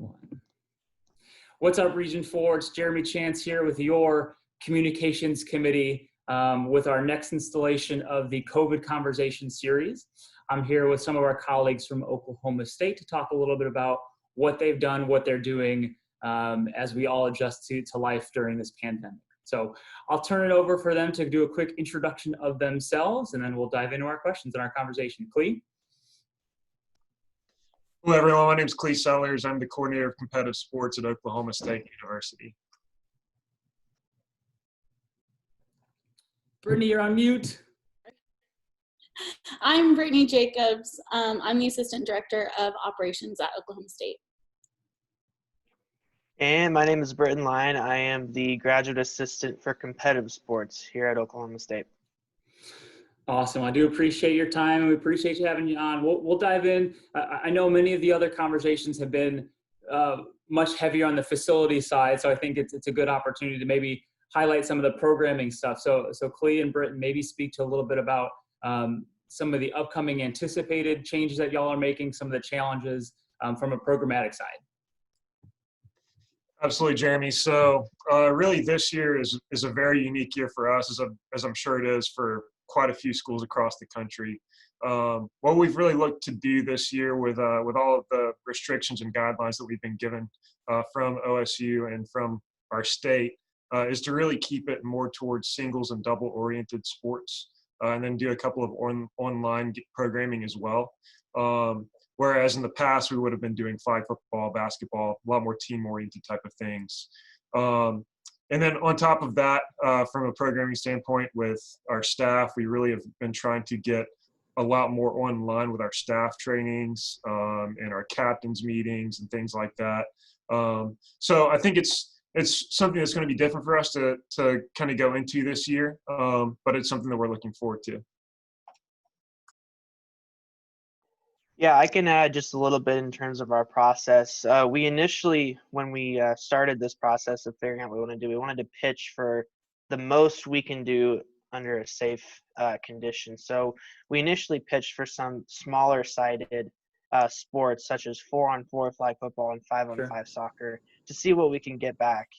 One. What's up, Region 4? It's Jeremy Chance here with your Communications Committee with our next installation of the COVID Conversation series. I'm here with some of our colleagues from Oklahoma State to talk a little bit about what they've done, what they're doing as we all adjust to life during this pandemic. So I'll turn it over for them to do a quick introduction of themselves, and then we'll dive into our questions and our conversation. Clee? Hello, everyone. My name is Clee Sellers. I'm the coordinator of competitive sports at Oklahoma State University. Brittany, you're on mute. I'm Brittany Jacobs. I'm the Assistant Director of Operations at Oklahoma State. And my name is Britton Lyon. I am the Graduate Assistant for Competitive Sports here at Oklahoma State. Awesome. I do appreciate your time, and we appreciate you having you on. We'll dive in. I know many of the other conversations have been much heavier on the facility side, so I think it's a good opportunity to maybe highlight some of the programming stuff. So Clee and Britton, maybe speak to a little bit about some of the upcoming anticipated changes that y'all are making, some of the challenges from a programmatic side. Absolutely, Jeremy. So really this year is a very unique year for us, as I'm sure it is for quite a few schools across the country. What we've really looked to do this year with all of the restrictions and guidelines that we've been given from OSU and from our state is to really keep it more towards singles and double oriented sports, and then do a couple of online programming as well. Whereas in the past, we would have been doing flag football, basketball, a lot more team-oriented type of things. And then on top of that, from a programming standpoint with our staff, we really have been trying to get a lot more online with our staff trainings and our captains meetings and things like that. So I think it's something that's going to be different for us to kind of go into this year, but it's something that we're looking forward to. Yeah, I can add just a little bit in terms of our process. We initially, when we started this process of figuring out what we want to do, we wanted to pitch for the most we can do under a safe condition. So we initially pitched for some smaller sided sports such as 4-on-4 flag football and 5-on-5 soccer to see what we can get back.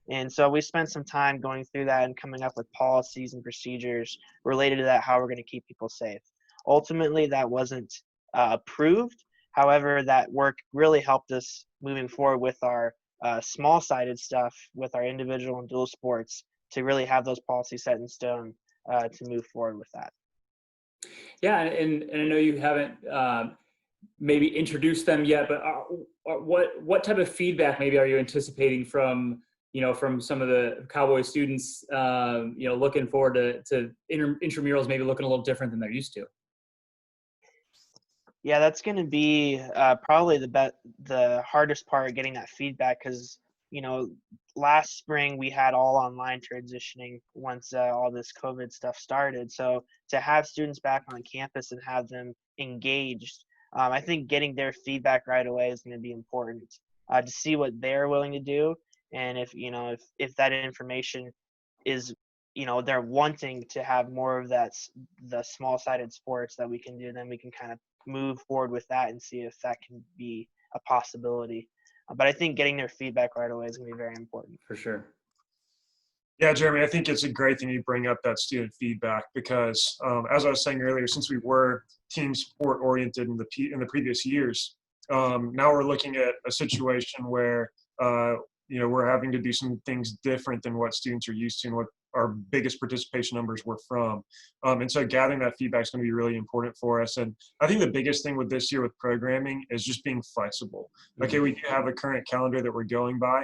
And so we spent some time going through that and coming up with policies and procedures related to that, how we're going to keep people safe. Ultimately, that wasn't approved. However, that work really helped us moving forward with our small-sided stuff, with our individual and dual sports, to really have those policies set in stone to move forward with that. Yeah, and I know you haven't maybe introduced them yet, but what type of feedback maybe are you anticipating from some of the Cowboy students, looking forward to intramurals maybe looking a little different than they're used to? Yeah, that's going to be probably the hardest part, getting that feedback, because last spring we had all online transitioning once all this COVID stuff started. So to have students back on campus and have them engaged, I think getting their feedback right away is going to be important to see what they're willing to do, and if that information is they're wanting to have more of that, the small-sided sports that we can do, then we can kind of move forward with that and see if that can be a possibility. But I think getting their feedback right away is going to be very important. For sure. Yeah, Jeremy, I think it's a great thing you bring up that student feedback, because as I was saying earlier, since we were team sport oriented in the previous years, now we're looking at a situation where we're having to do some things different than what students are used to and what our biggest participation numbers were from. And so gathering that feedback is going to be really important for us. And I think the biggest thing with this year with programming is just being flexible. Okay, we do have a current calendar that we're going by,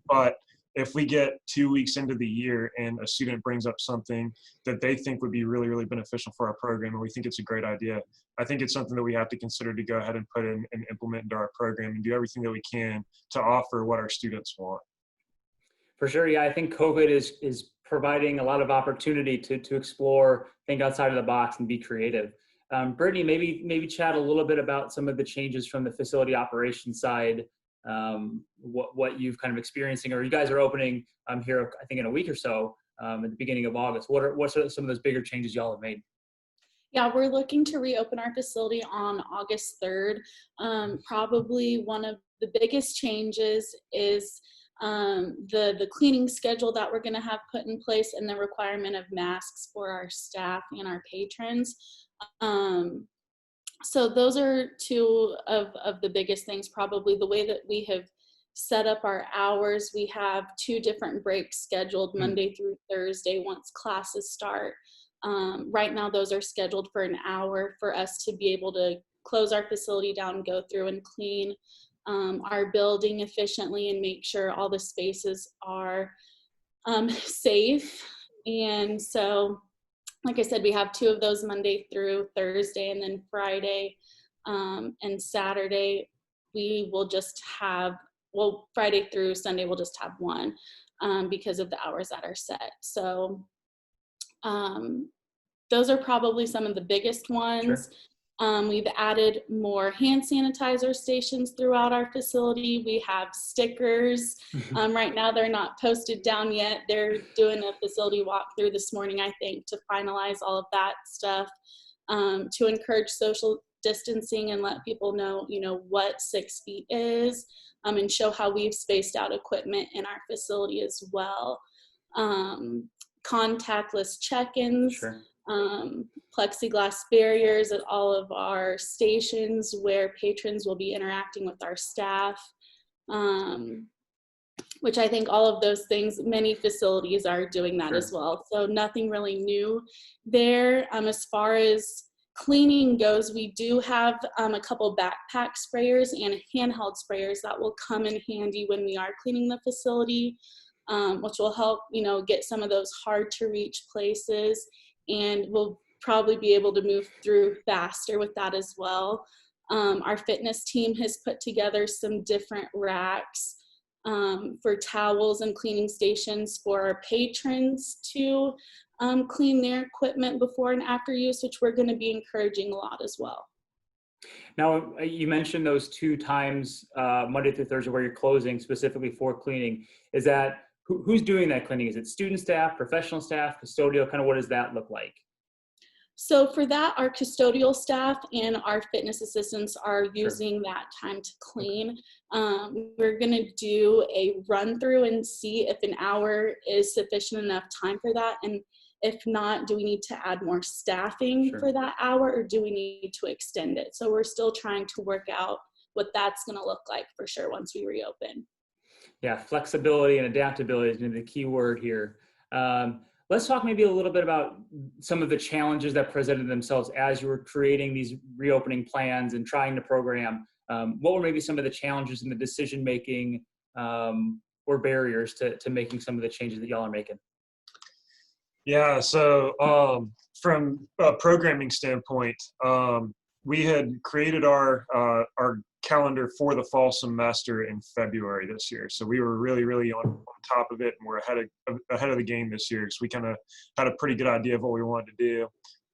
but if we get 2 weeks into the year and a student brings up something that they think would be really, really beneficial for our program, and we think it's a great idea, I think it's something that we have to consider to go ahead and put in and implement into our program and do everything that we can to offer what our students want. For sure, yeah. I think COVID is providing a lot of opportunity to explore, think outside of the box, and be creative. Brittany, maybe chat a little bit about some of the changes from the facility operations side, what you've kind of experiencing, or you guys are opening here, I think in a week or so, at the beginning of August. What are some of those bigger changes y'all have made? Yeah, we're looking to reopen our facility on August 3rd. Probably one of the biggest changes is the cleaning schedule that we're going to have put in place, and the requirement of masks for our staff and our patrons. So those are two of the biggest things. Probably the way that we have set up our hours, we have 2 different breaks scheduled, Monday through Thursday once classes start. Right now, those are scheduled for an hour for us to be able to close our facility down, go through and clean our building efficiently and make sure all the spaces are safe. And so, like I said, we have 2 of those, Monday through Thursday, and then Friday and Saturday, we will just have, well, Friday through Sunday, we'll just have 1 because of the hours that are set. So those are probably some of the biggest ones. Sure. We've added more hand sanitizer stations throughout our facility. We have stickers. Right now, they're not posted down yet. They're doing a facility walkthrough this morning, I think, to finalize all of that stuff, to encourage social distancing and let people know, what 6 feet is, and show how we've spaced out equipment in our facility as well. Contactless check-ins. Sure. Plexiglass barriers at all of our stations where patrons will be interacting with our staff, which I think all of those things, many facilities are doing that. Sure. As well. So nothing really new there. As far as cleaning goes, we do have a couple backpack sprayers and handheld sprayers that will come in handy when we are cleaning the facility, which will help, get some of those hard to reach places, and we'll probably be able to move through faster with that as well. Our fitness team has put together some different racks for towels and cleaning stations for our patrons to clean their equipment before and after use, which we're going to be encouraging a lot as well. Now, you mentioned those 2 times, Monday through Thursday, where you're closing specifically for cleaning. Is that, who's doing that cleaning? Is it student staff, professional staff, custodial? Kind of what does that look like? So for that, our custodial staff and our fitness assistants are using that time to clean. We're going to do a run through and see if an hour is sufficient enough time for that. And if not, do we need to add more staffing for that hour, or do we need to extend it? So we're still trying to work out what that's going to look like for sure once we reopen. Yeah, flexibility and adaptability is the key word here. Let's talk maybe a little bit about some of the challenges that presented themselves as you were creating these reopening plans and trying to program. What were maybe some of the challenges in the decision-making or barriers to making some of the changes that y'all are making? Yeah, so from a programming standpoint, we had created our calendar for the fall semester in February this year. So we were really on top of it, and we're ahead of the game this year. So we kind of had a pretty good idea of what we wanted to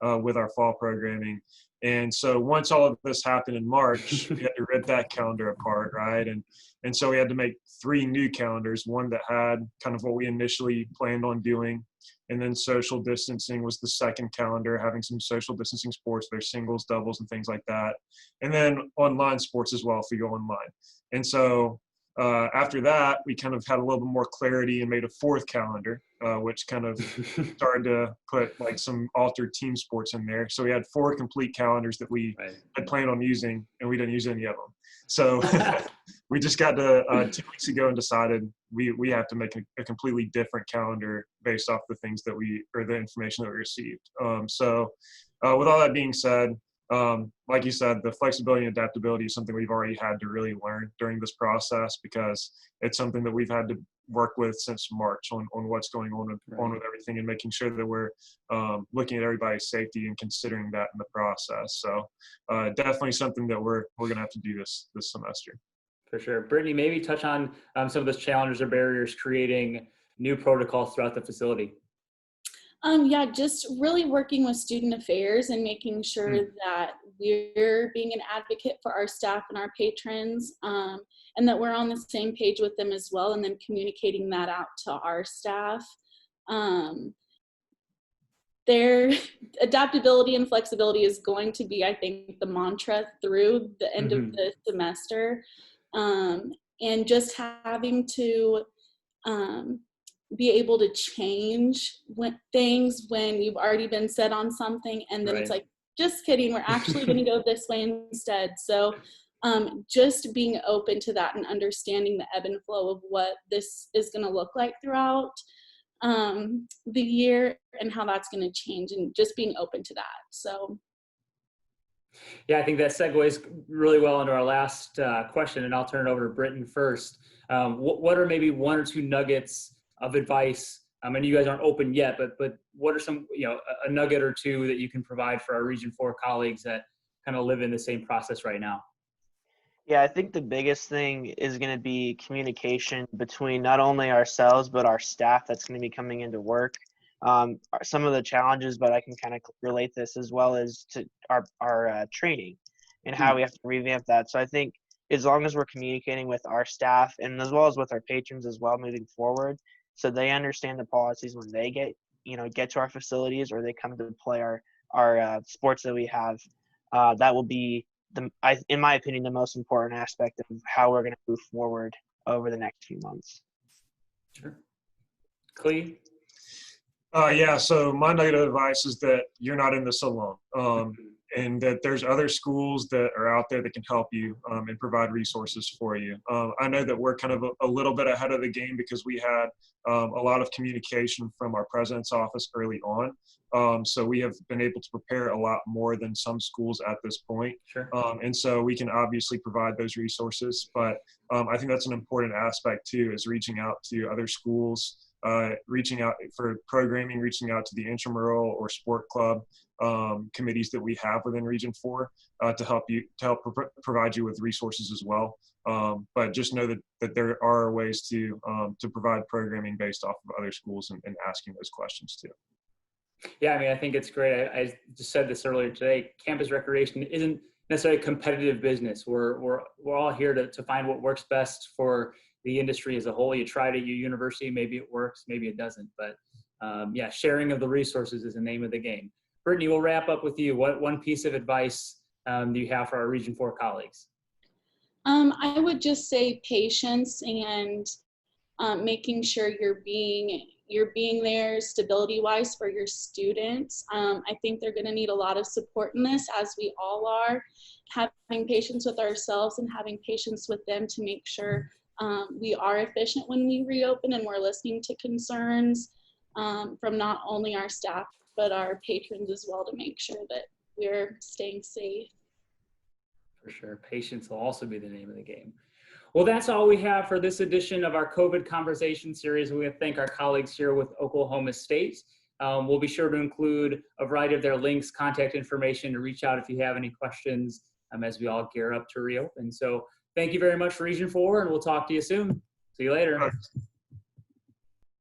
do with our fall programming. And so once all of this happened in March, we had to rip that calendar apart, right? And so we had to make 3 new calendars, one that had kind of what we initially planned on doing. And then social distancing was the second calendar, having some social distancing sports, their singles, doubles, and things like that. And then online sports as well if we go online. And so after that, we kind of had a little bit more clarity and made a 4th calendar, which kind of started to put like some altered team sports in there. So we had 4 complete calendars that we had planned on using, and we didn't use any of them. So we just got to 2 weeks ago and decided we have to make a completely different calendar based off the things that the information that we received. So with all that being said, like you said, the flexibility and adaptability is something we've already had to really learn during this process, because it's something that we've had to work with since March on what's going on with everything, and making sure that we're looking at everybody's safety and considering that in the process. So definitely something that we're going to have to do this semester. For sure. Brittany, maybe touch on some of those challenges or barriers creating new protocols throughout the facility. Yeah, just really working with student affairs and making sure that we're being an advocate for our staff and our patrons, and that we're on the same page with them as well, and then communicating that out to our staff. their adaptability and flexibility is going to be, I think, the mantra through the end of the semester. And just having to be able to change things when you've already been set on something, and then it's like, just kidding, we're actually going to go this way instead. So just being open to that and understanding the ebb and flow of what this is going to look like throughout the year and how that's going to change, and just being open to that. So yeah, I think that segues really well into our last question, and I'll turn it over to Britton first. What are maybe one or two nuggets of advice? I mean, you guys aren't open yet, but what are some, a nugget or two that you can provide for our Region 4 colleagues that kind of live in the same process right now? Yeah, I think the biggest thing is going to be communication between not only ourselves, but our staff that's going to be coming into work. Some of the challenges, but I can kind of relate this as well as to our training and how we have to revamp that. So I think as long as we're communicating with our staff and as well as with our patrons as well moving forward, so they understand the policies when they get to our facilities or they come to play our sports that we have, that will be in my opinion, the most important aspect of how we're going to move forward over the next few months. Sure. Clee? Yeah, so my nugget of advice is that you're not in this alone, and that there's other schools that are out there that can help you and provide resources for you. I know that we're kind of a little bit ahead of the game because we had a lot of communication from our president's office early on. So we have been able to prepare a lot more than some schools at this point. Sure. And so we can obviously provide those resources, but I think that's an important aspect too, is reaching out to other schools, reaching out for programming, reaching out to the intramural or sport club committees that we have within Region 4 to help provide you with resources as well. But just know that there are ways to provide programming based off of other schools and asking those questions too. Yeah, I mean, I think it's great. I just said this earlier today. Campus recreation isn't necessarily a competitive business. We're all here to find what works best for the industry as a whole. You try it at your university, maybe it works, maybe it doesn't. But yeah, sharing of the resources is the name of the game. Brittany, we'll wrap up with you. What one piece of advice do you have for our Region 4 colleagues? I would just say patience and making sure you're being there stability-wise for your students. I think they're going to need a lot of support in this, as we all are. Having patience with ourselves and having patience with them to make sure we are efficient when we reopen, and we're listening to concerns from not only our staff, but our patrons as well, to make sure that we're staying safe. For sure. Patience will also be the name of the game. Well, that's all we have for this edition of our COVID Conversation series. We want to thank our colleagues here with Oklahoma State. We'll be sure to include a variety of their links, contact information to reach out if you have any questions as we all gear up to reopen. So thank you very much for Region 4, and we'll talk to you soon. See you later.